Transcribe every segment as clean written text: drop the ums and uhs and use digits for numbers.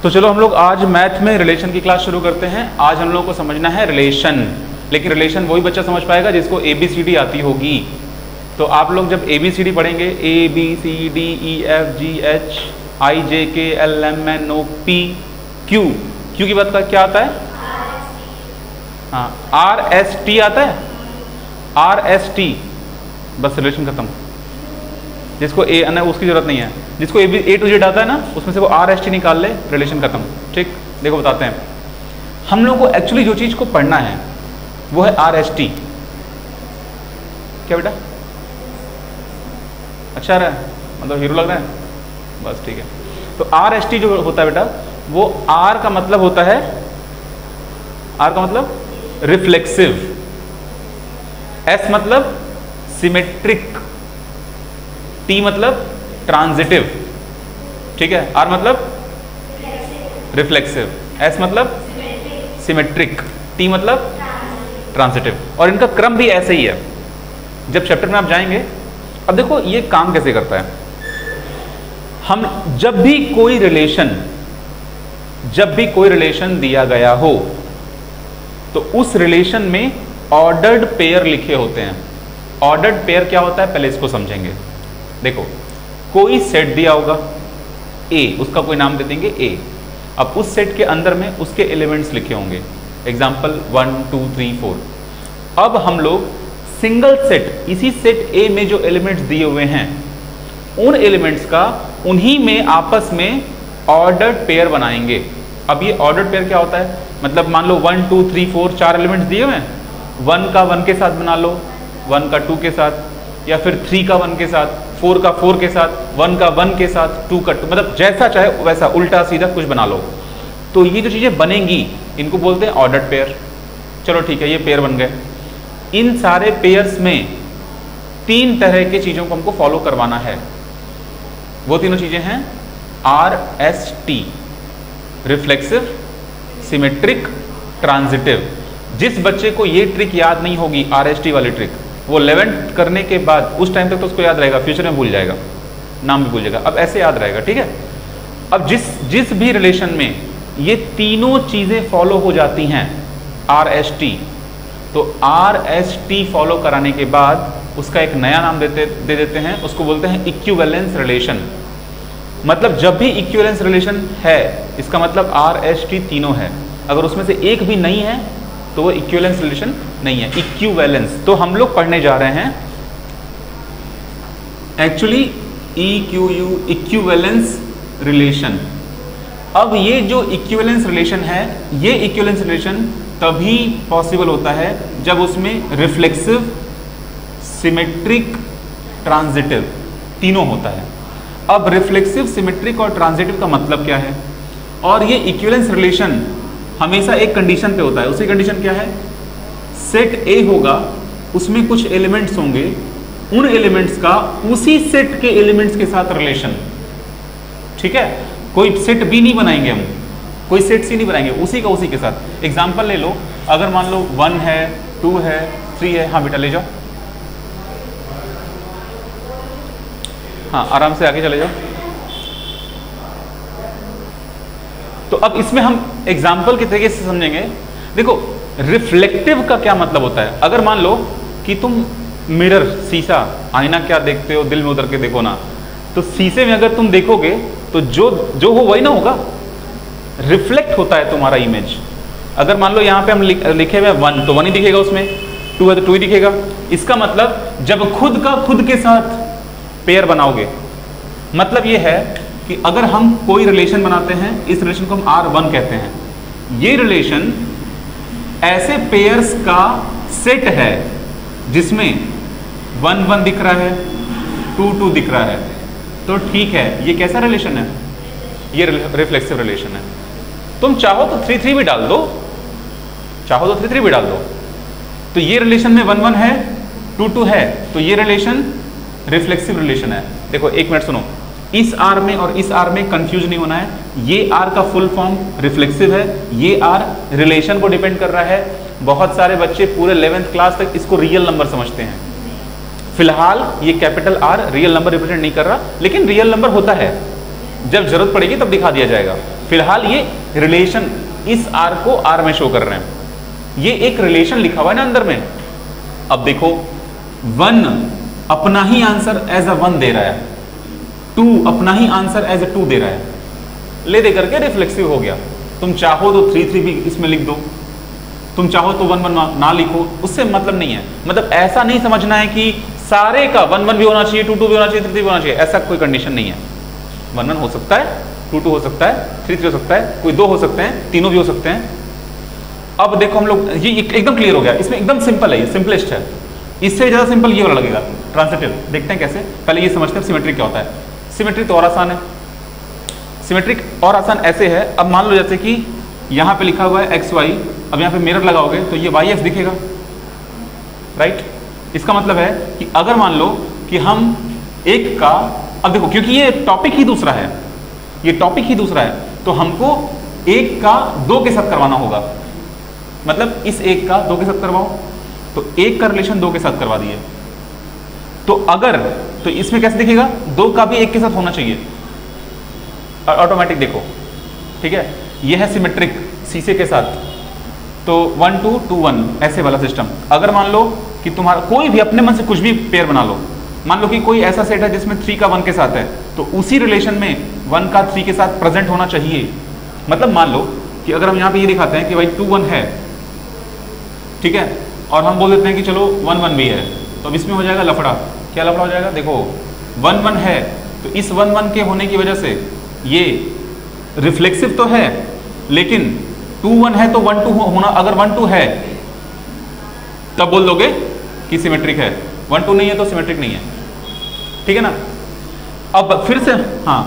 तो चलो हम लोग आज मैथ में रिलेशन की क्लास शुरू करते हैं। आज हम लोग को समझना है रिलेशन, लेकिन रिलेशन वही बच्चा समझ पाएगा जिसको ABCD आती होगी। तो आप लोग जब ABCD पढ़ेंगे ABCDEFGH IJKLMNOP Q, Q की बात का क्या आता है? हाँ, RST आता है, RST, बस रिलेशन खत्म। जिसको ए ना उसकी जरूरत नहीं है, जिसको A to Z आता है ना उसमें से वो RST निकाल ले, रिलेशन खत्म। ठीक, देखो बताते हैं हम लोग को एक्चुअली जो चीज को पढ़ना है वो है RST। क्या बेटा अच्छा रहा है, मतलब हीरो लग रहा है, बस ठीक है। तो RST जो होता है बेटा वो R का मतलब होता है, R का मतलब रिफ्लेक्सिव, S मतलब सिमेट्रिक, T मतलब ट्रांजिटिव, ठीक है, R मतलब रिफ्लेक्सिव, S मतलब सिमेट्रिक, T मतलब ट्रांजिटिव। और इनका क्रम भी ऐसे ही है। जब चैप्टर में आप जाएंगे, अब देखो ये काम कैसे करता है। हम जब भी कोई रिलेशन दिया गया हो तो उस रिलेशन में ऑर्डर्ड पेयर लिखे होते हैं। ऑर्डर्ड पेयर क्या होता है पहले इसको समझेंगे। देखो कोई सेट दिया होगा A, उसका कोई नाम दे देंगे A। अब उस सेट के अंदर में उसके एलिमेंट्स लिखे होंगे, एग्जाम्पल 1 2 3 4। अब हम लोग सिंगल सेट, इसी सेट A में जो एलिमेंट्स दिए हुए हैं उन एलिमेंट्स का उन्हीं में आपस में ऑर्डर्ड पेयर बनाएंगे। अब ये ऑर्डर्ड पेयर क्या होता है, मतलब मान लो 1 2 3 4 चार एलिमेंट्स दिए हुए हैं, 1 का 1 के साथ बना लो, 1 का 2 के साथ, या फिर 3 का 1 के साथ, 4 का 4 के साथ, 1 का 1 के साथ, 2 का 2, मतलब जैसा चाहे वैसा उल्टा सीधा कुछ बना लो। तो ये जो चीजें बनेंगी इनको बोलते हैं ऑर्डर्ड पेयर। चलो ठीक है, ये पेयर बन गए। इन सारे पेयर्स में 3 तरह की चीजों को हमको फॉलो करवाना है। वो तीनों चीजें हैं RST, रिफ्लेक्सिव, सिमेट्रिक, ट्रांजिटिव। जिस बच्चे को ये ट्रिक याद नहीं होगी, RST वाली ट्रिक, वो 11th करने के बाद उस टाइम तक तो उसको याद रहेगा, फ्यूचर में भूल जाएगा, नाम भी भूल जाएगा। अब ऐसे याद रहेगा, ठीक है। अब जिस भी रिलेशन में ये तीनों चीजें फॉलो हो जाती हैं RST, तो RST फॉलो कराने के बाद उसका एक नया नाम दे देते हैं, उसको बोलते हैं इक्विवेलेंस रिलेशन। मतलब जब भी इक्विवेलेंस रिलेशन है इसका मतलब RST तीनों है। अगर उसमें से एक भी नहीं है तो वो इक्विवेलेंस रिलेशन नहीं है, इक्विवेलेंस। तो हम लोग पढ़ने जा रहे हैं एक्चुअली EQU, इक्विवेलेंस रिलेशन। अब ये जो इक्विवेलेंस रिलेशन है, ये इक्विवेलेंस रिलेशन तभी पॉसिबल होता है जब उसमें रिफ्लेक्सिव, सिमेट्रिक, ट्रांजिटिव तीनों होता है। अब रिफ्लेक्सिव, सिमेट्रिक और ट्रांजिटिव का मतलब क्या है, और ये इक्विवेलेंस रिलेशन हमेशा एक कंडीशन पे होता है। उसी कंडीशन क्या है, सेट A होगा, उसमें कुछ एलिमेंट्स होंगे, उन एलिमेंट्स का उसी सेट के एलिमेंट्स के साथ रिलेशन, ठीक है। कोई सेट B नहीं बनाएंगे हम, कोई सेट C नहीं बनाएंगे, उसी का उसी के साथ। एग्जांपल ले लो, अगर मान लो 1 है, 2 है, 3 है, हाँ बेटा ले जाओ, हाँ आराम से आगे चले जाओ। तो अब इसमें हम एग्जाम्पल के तरीके से समझेंगे। देखो रिफ्लेक्टिव का क्या मतलब होता है। अगर मान लो कि तुम मिरर, शीशा, आईना क्या देखते हो, दिल में उतर के देखो ना, तो शीशे में अगर तुम देखोगे तो जो हो वही ना होगा, रिफ्लेक्ट होता है तुम्हारा इमेज। अगर मान लो यहाँ पे हम लिखे हुए 1 तो 1 ही दिखेगा, उसमें 2 है तो 2 ही दिखेगा। इसका मतलब जब खुद का खुद के साथ पेयर बनाओगे, मतलब ये है कि अगर हम कोई रिलेशन बनाते हैं, इस रिलेशन को हम R1 कहते हैं। ये रिलेशन ऐसे पेयर्स का सेट है जिसमें 1 1 दिख रहा है, 2 2 दिख रहा है, तो ठीक है, ये कैसा रिलेशन है, ये रिफ्लेक्सिव रिलेशन है। तुम चाहो तो 3 3 भी डाल दो, चाहो तो 3 3 भी डाल दो। तो ये रिलेशन में 1 1 है, 2 2 है, तो ये रिलेशन रिफ्लेक्सिव रिलेशन है। देखो एक मिनट सुनो, इस R में और इस R में कंफ्यूज नहीं होना है। ये R का फुल फॉर्म रिफ्लेक्सिव है, ये R रिलेशन को डिपेंड कर रहा है। बहुत सारे बच्चे पूरे 11th क्लास तक इसको रियल नंबर समझते हैं। फिलहाल ये capital R real number represent नहीं कर रहा, लेकिन रियल नंबर होता है, जब जरूरत पड़ेगी तब दिखा दिया जाएगा। फिलहाल ये रिलेशन इस आर को आर में शो कर रहे हैं, ये एक रिलेशन लिखा हुआ है ना अंदर में। अब देखो 1 अपना ही आंसर एज अ 1 दे रहा है, 2 अपना ही आंसर एज अ 2 दे रहा है, ले दे करके रिफ्लेक्सिव हो गया। तुम चाहो तो 3 3 भी इसमें लिख दो, तुम चाहो तो 1 1 ना लिखो, उससे मतलब नहीं है। मतलब ऐसा नहीं समझना है कि सारे का 1 1 भी होना चाहिए, 2 2 भी होना चाहिए, 3 3 भी होना चाहिए, ऐसा कोई कंडीशन नहीं है। 1 1 हो सकता है, 2 2 हो सकता है, 3 3 हो सकता है, कोई 2 हो सकते हैं, तीनों भी हो सकते हैं। अब देखो हम लोग ये एकदम क्लियर हो गया, इसमें एकदम सिंपल है, ये सिंपलेस्ट है। इससे ज्यादा सिंपल ये वाला लगेगा ट्रांजिटिव। देखते हैं कैसे, पहले ये समझते हैं सिमेट्रिक क्या होता है। सिमेट्रिक तो और आसान है, सिमेट्रिक और आसान ऐसे है। अब मान लो जैसे कि यहाँ पे लिखा हुआ है एक्स वाई, अब यहाँ पे मिरर लगाओगे तो ये वाई एक्स दिखेगा, राइट। इसका मतलब है कि अगर मान लो कि हम एक का, अब देखो क्योंकि ये टॉपिक ही दूसरा है, ये टॉपिक ही दूसरा है, तो हमको एक का 2 के साथ करवाना होगा। मतलब इस एक का 2 के साथ करवाओ, तो एक का रिलेशन 2 के साथ करवा दिए, तो अगर तो इसमें कैसे दिखेगा, 2 का भी 1 के साथ होना चाहिए ऑटोमेटिक। देखो ठीक है, यह है सिमेट्रिक शीशे के साथ, तो 1 2 2 1 ऐसे वाला सिस्टम। अगर मान लो कि तुम्हारा कोई भी अपने मन से कुछ भी पेयर बना लो, मान लो कि कोई ऐसा सेट है जिसमें 3 का 1 के साथ है, तो उसी रिलेशन में 1 का 3 के साथ प्रेजेंट होना चाहिए। मतलब मान लो कि अगर हम यहाँ पे ये दिखाते हैं कि भाई 2 1 है, ठीक है, और हम बोल देते हैं कि चलो 1 1 भी है, तो अब इसमें हो जाएगा लफड़ा। क्या लफड़ा हो जाएगा, देखो 1 1 है, तो इस 1 1 के होने की वजह से ये रिफ्लेक्सिव तो है, लेकिन 2 1 है तो 1 2 होना, अगर 1 2 है तब बोल दोगे कि सिमेट्रिक है, 1 2 नहीं है तो सिमेट्रिक नहीं है, ठीक है ना। अब फिर से हाँ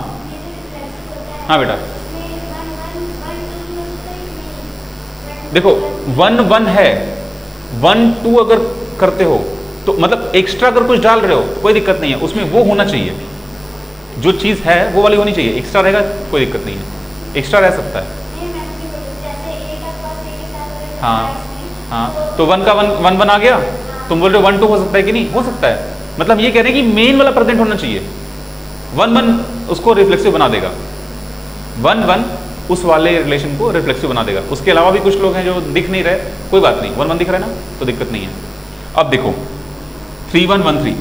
हाँ बेटा, देखो 1 1 है, 1 2 अगर करते हो तो मतलब एक्स्ट्रा अगर कुछ डाल रहे हो तो कोई दिक्कत नहीं है, उसमें वो होना चाहिए, जो चीज है वो वाली होनी चाहिए। एक्स्ट्रा रहेगा कोई दिक्कत नहीं है, एक्स्ट्रा रह सकता है। हाँ हाँ, तो 1 का 1 1 आ गया, तुम बोल रहे हो 1 2 हो सकता है कि नहीं, हो सकता है। मतलब ये कह रहे हैं कि मेन वाला प्रेजेंट होना चाहिए, 1 1 उसको रिफ्लेक्सिव बना देगा, 1 1 उस वाले रिलेशन को रिफ्लेक्सिव बना देगा। उसके अलावा भी कुछ लोग हैं जो दिख नहीं रहे, कोई बात नहीं, 1 1 दिख रहा है ना, तो दिक्कत नहीं है। अब देखो 3 1 1 3,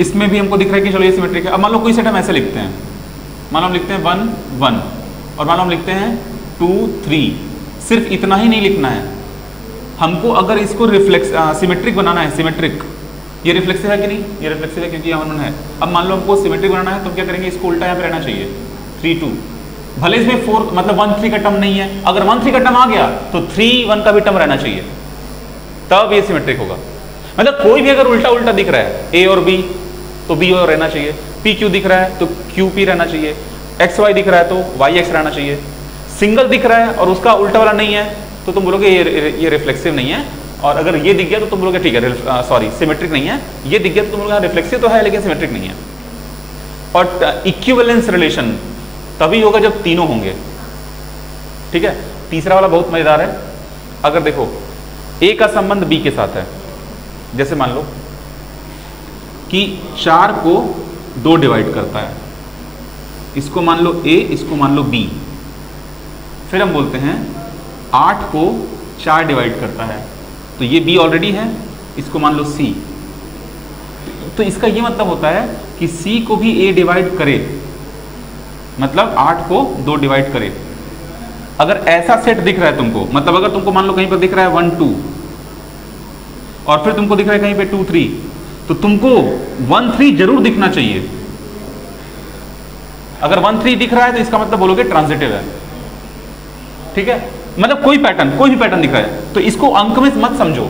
इसमें भी हमको दिख रहा है कि चलो ये सिमेट्रिक है। अब मान लो कोई सेट हम ऐसे लिखते हैं, मान लो हम लिखते हैं 1 1, और मान लो हम लिखते हैं 2 3, सिर्फ इतना ही नहीं लिखना है हमको। अगर इसको सिमेट्रिक बनाना है, सिमेट्रिक, ये रिफ्लेक्सिव है कि नहीं, ये रिफ्लेक्सिव है क्योंकि यहाँ 1 1 है। अब मान लो हमको सिमेट्रिक बनाना है तो क्या करेंगे, इसको उल्टा यहाँ पे रहना चाहिए 3 2, भले इसमें 4 मतलब 1 3 का टर्म नहीं है, अगर 1 3 का टर्म आ गया तो 3 1 का भी टर्म रहना चाहिए, तब ये सिमेट्रिक होगा। मतलब कोई भी अगर उल्टा उल्टा दिख रहा है, ए और बी तो बी और रहना चाहिए, पी क्यू दिख रहा है तो क्यू पी रहना चाहिए, एक्स वाई दिख रहा है तो वाई एक्स रहना चाहिए। सिंगल दिख रहा है और उसका उल्टा वाला नहीं है तो तुम बोलोगे ये रिफ्लेक्सिव नहीं है, और अगर ये दिख गया तो तुम बोलोगे ठीक है सॉरी सिमेट्रिक नहीं है, ये दिख गया तो तुम बोलोगे रिफ्लेक्सिव तो है लेकिन सिमेट्रिक नहीं है। और इक्विवेलेंस रिलेशन तभी होगा जब तीनों होंगे, ठीक है। तीसरा वाला बहुत मजेदार है, अगर देखो ए का संबंध बी के साथ है, जैसे मान लो कि 4 को 2 डिवाइड करता है, इसको मान लो ए, इसको मान लो बी, फिर हम बोलते हैं 8 को 4 डिवाइड करता है, तो ये बी ऑलरेडी है, इसको मान लो सी, तो इसका ये मतलब होता है कि सी को भी ए डिवाइड करे, मतलब 8 को 2 डिवाइड करे। अगर ऐसा सेट दिख रहा है तुमको, मतलब अगर तुमको मान लो कहीं पर दिख रहा है 1 2 और फिर तुमको दिख रहा है कहीं पे 2 3, तो तुमको 1 3 जरूर दिखना चाहिए। अगर 1 3 दिख रहा है तो इसका मतलब बोलोगे ट्रांजिटिव है, ठीक है। मतलब कोई पैटर्न, कोई भी पैटर्न दिख रहा है तो इसको अंक में मत समझो,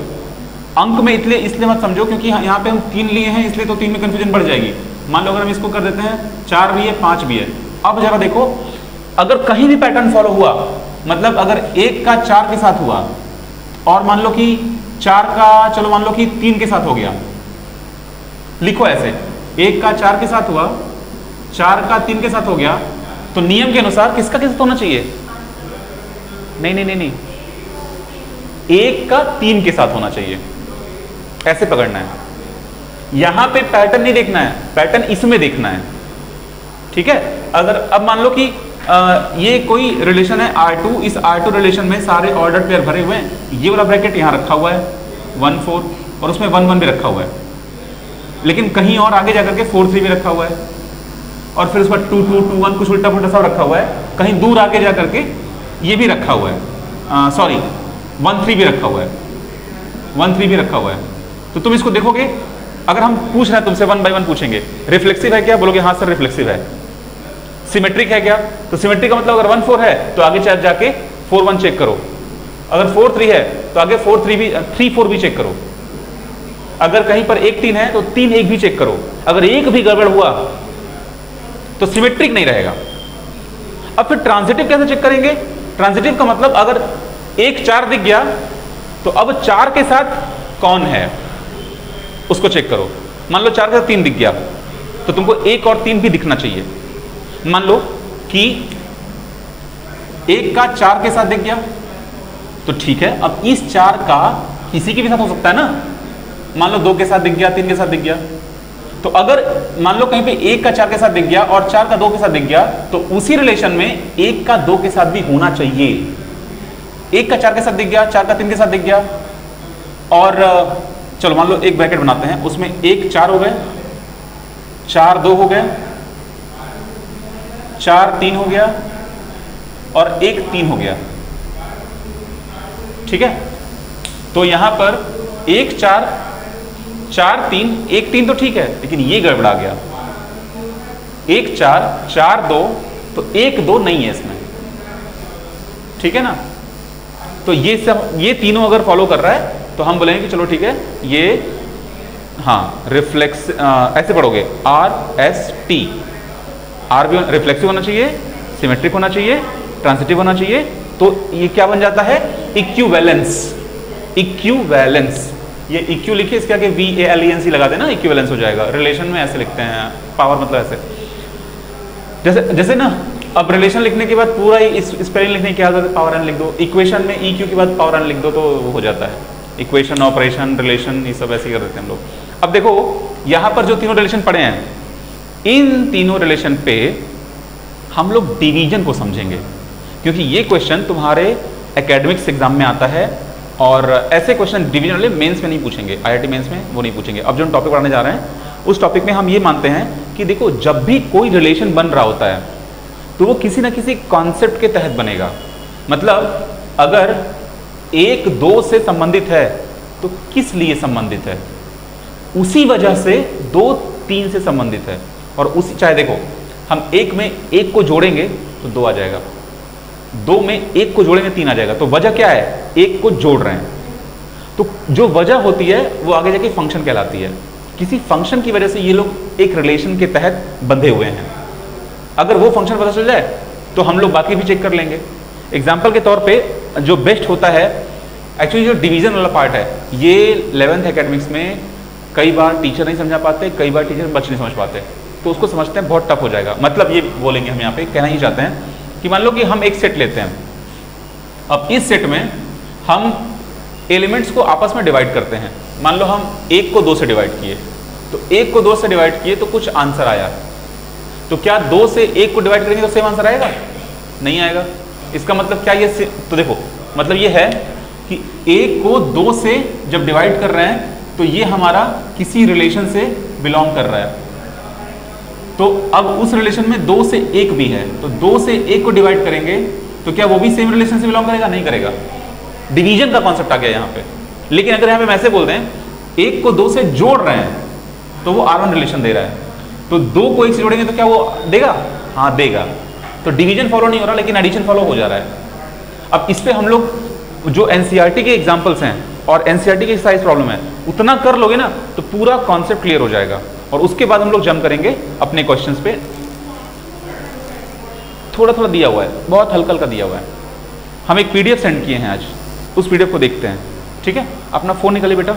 अंक में इसलिए मत समझो क्योंकि यहाँ पे हम 3 लिए हैं, इसलिए तो 3 में कंफ्यूजन बढ़ जाएगी। मान लो अगर हम इसको कर देते हैं 4 भी है 5 भी है, अब जरा देखो अगर कहीं भी पैटर्न फॉलो हुआ, मतलब अगर 1 का 4 के साथ हुआ और मान लो कि 4 का चलो मान लो कि 3 के साथ हो गया, लिखो ऐसे 1 का 4 के साथ हुआ, 4 का 3 के साथ हो गया, तो नियम के अनुसार किसका के साथ होना चाहिए, नहीं नहीं नहीं नहीं, 1 का 3 के साथ होना चाहिए, ऐसे पकड़ना है। यहां पे पैटर्न नहीं देखना है, पैटर्न इसमें देखना है, ठीक है। अगर अब मान लो कि ये कोई रिलेशन है R2, इस R2 रिलेशन में सारे ऑर्डर पेयर भरे हुए हैं, ये वाला ब्रैकेट यहाँ रखा हुआ है 1 4 और उसमें 1 1 भी रखा हुआ है, लेकिन कहीं और आगे जाकर के 4 3 भी रखा हुआ है, और फिर उस पर 2 2 2 1 कुछ उल्टा पुल्टा सब रखा हुआ है, कहीं दूर आगे जाकर के ये भी रखा हुआ है, सॉरी 1 3 भी रखा हुआ है, 1 3 भी रखा हुआ है। तो तुम इसको देखोगे, अगर हम पूछ रहे हैं तुमसे 1 बाय 1 पूछेंगे, रिफ्लेक्सिव है क्या, बोलोगे हाँ सर रिफ्लेक्सिव है। सिमेट्रिक है क्या, तो सिमेट्रिक का मतलब अगर 1 4 है तो आगे चाहे जाके 4 1 चेक करो, अगर 4 3 है तो आगे 4 3 भी 3 4 भी चेक करो, अगर कहीं पर 1 3 है तो 3 1 भी चेक करो, अगर एक भी गड़बड़ हुआ तो सिमेट्रिक नहीं रहेगा। अब फिर ट्रांजिटिव कैसे चेक करेंगे, ट्रांजिटिव का मतलब अगर 1 4 दिख गया तो अब 4 के साथ कौन है उसको चेक करो। मान लो 4 के साथ 3 दिख गया तो तुमको 1 और 3 भी दिखना चाहिए। मान लो कि 1 का 4 के साथ दिख गया तो ठीक है, अब इस 4 का किसी के भी साथ हो सकता है ना, मान लो 2 के साथ दिख गया, 3 के साथ दिख गया, तो अगर मान लो कहीं पे 1 का 4 के साथ दिख गया और 4 का 2 के साथ दिख गया तो उसी रिलेशन में 1 का 2 के साथ भी होना चाहिए। 1 का 4 के साथ दिख गया, 4 का 3 के साथ दिख गया, और चलो मान लो एक ब्रैकेट बनाते हैं, उसमें 1 4 हो गए, 4 2 हो गए, 4 3 हो गया और 1 3 हो गया, ठीक है। तो यहां पर 1 4 4 3 1 3 तो ठीक है, लेकिन ये गड़बड़ा गया, 1 4 4 2 तो 1 2 नहीं है इसमें, ठीक है ना। तो ये सब ये तीनों अगर फॉलो कर रहा है तो हम बोलेंगे कि चलो ठीक है, ये हाँ रिफ्लेक्स, ऐसे पढ़ोगे RST, आर भी रिफ्लेक्सिव होना चाहिए, सिमेट्रिक होना चाहिए, ट्रांजिटिव होना चाहिए, तो ये क्या बन जाता है, इक्विवेलेंस। इक्विवेलेंस, ये इक्यू लिखिए, इसके आगे VALENC लगा देना, इक्विवेलेंस हो जाएगा। रिलेशन में ऐसे लिखते हैं, पावर मतलब ऐसे, जैसे ना अब रिलेशन लिखने के बाद पूरा ही स्पेलिंग लिखने की आदत है, पावर एन लिख दो, इक्वेशन में EQ के बाद पावर एन लिख दो तो हो जाता है। इक्वेशन, ऑपरेशन, रिलेशन, ये सब ऐसे कर देते हैं हम लोग। अब देखो यहां पर जो तीनों रिलेशन पढ़े हैं, इन तीनों रिलेशन पे हम लोग डिवीजन को समझेंगे, क्योंकि ये क्वेश्चन तुम्हारे एकेडमिक्स एग्जाम में आता है, और ऐसे क्वेश्चन डिवीजन वाले मेंस में नहीं पूछेंगे, IIT मेंस में वो नहीं पूछेंगे। अब जो हम टॉपिक पढ़ाने जा रहे हैं उस टॉपिक में हम ये मानते हैं कि देखो जब भी कोई रिलेशन बन रहा होता है तो वो किसी ना किसी कॉन्सेप्ट के तहत बनेगा। मतलब अगर 1 2 से संबंधित है तो किस लिए संबंधित है, उसी वजह से 2 3 से संबंधित है, और उसी चाहे देखो हम 1 में 1 को जोड़ेंगे तो 2 आ जाएगा, 2 में 1 को जोड़ेंगे 3 आ जाएगा, तो वजह क्या है, 1 को जोड़ रहे हैं। तो जो वजह होती है वो आगे जाके फंक्शन कहलाती है। किसी फंक्शन की वजह से ये लोग एक रिलेशन के तहत बंधे हुए हैं। अगर वो फंक्शन पता चल जाए तो हम लोग बाकी भी चेक कर लेंगे। एग्जाम्पल के तौर पे जो बेस्ट होता है, एक्चुअली जो डिवीजन वाला पार्ट है, ये 11th एकेडमिक्स में कई बार टीचर नहीं समझा पाते, कई बार टीचर बच्चे नहीं समझ पाते, तो उसको समझते हैं बहुत टफ हो जाएगा। मतलब ये बोलेंगे हम यहाँ पे, कहना ही चाहते हैं कि मान लो कि हम एक सेट लेते हैं, अब इस सेट में हम एलिमेंट्स को आपस में डिवाइड करते हैं। मान लो हम 1 को 2 से डिवाइड किए, तो 1 को 2 से डिवाइड किए तो कुछ आंसर आया, तो क्या 2 से 1 को डिवाइड करेंगे तो सेम आंसर आएगा? नहीं आएगा। इसका मतलब क्या, ये तो देखो मतलब ये है कि 1 को 2 से जब डिवाइड कर रहे हैं तो ये हमारा किसी रिलेशन से बिलोंग कर रहा है, तो अब उस रिलेशन में 2 से 1 भी है, तो 2 से 1 को डिवाइड करेंगे तो क्या वो भी सेम रिलेशन से बिलोंग करेगा? नहीं करेगा। डिवीजन का कॉन्सेप्ट आ गया यहाँ पे। लेकिन अगर यहाँ पे हम ऐसे बोल दें 1 को 2 से जोड़ रहे हैं तो वो R1 रिलेशन दे रहा है, तो 2 को 1 से जोड़ेंगे तो क्या वो देगा? हाँ देगा। तो डिवीजन फॉलो नहीं हो रहा लेकिन एडिशन फॉलो हो जा रहा है। अब इस पे हम लोग जो NCERT के एग्जाम्पल्स हैं और NCERT की एक्सरसाइज प्रॉब्लम है उतना कर लोगे ना तो पूरा कॉन्सेप्ट क्लियर हो जाएगा, और उसके बाद हम लोग जंप करेंगे अपने क्वेश्चंस पे। थोड़ा थोड़ा दिया हुआ है, बहुत हल्का हल्का दिया हुआ है। हम एक PDF सेंड किए हैं आज, उस PDF को देखते हैं, ठीक है? अपना फोन निकालिए बेटा।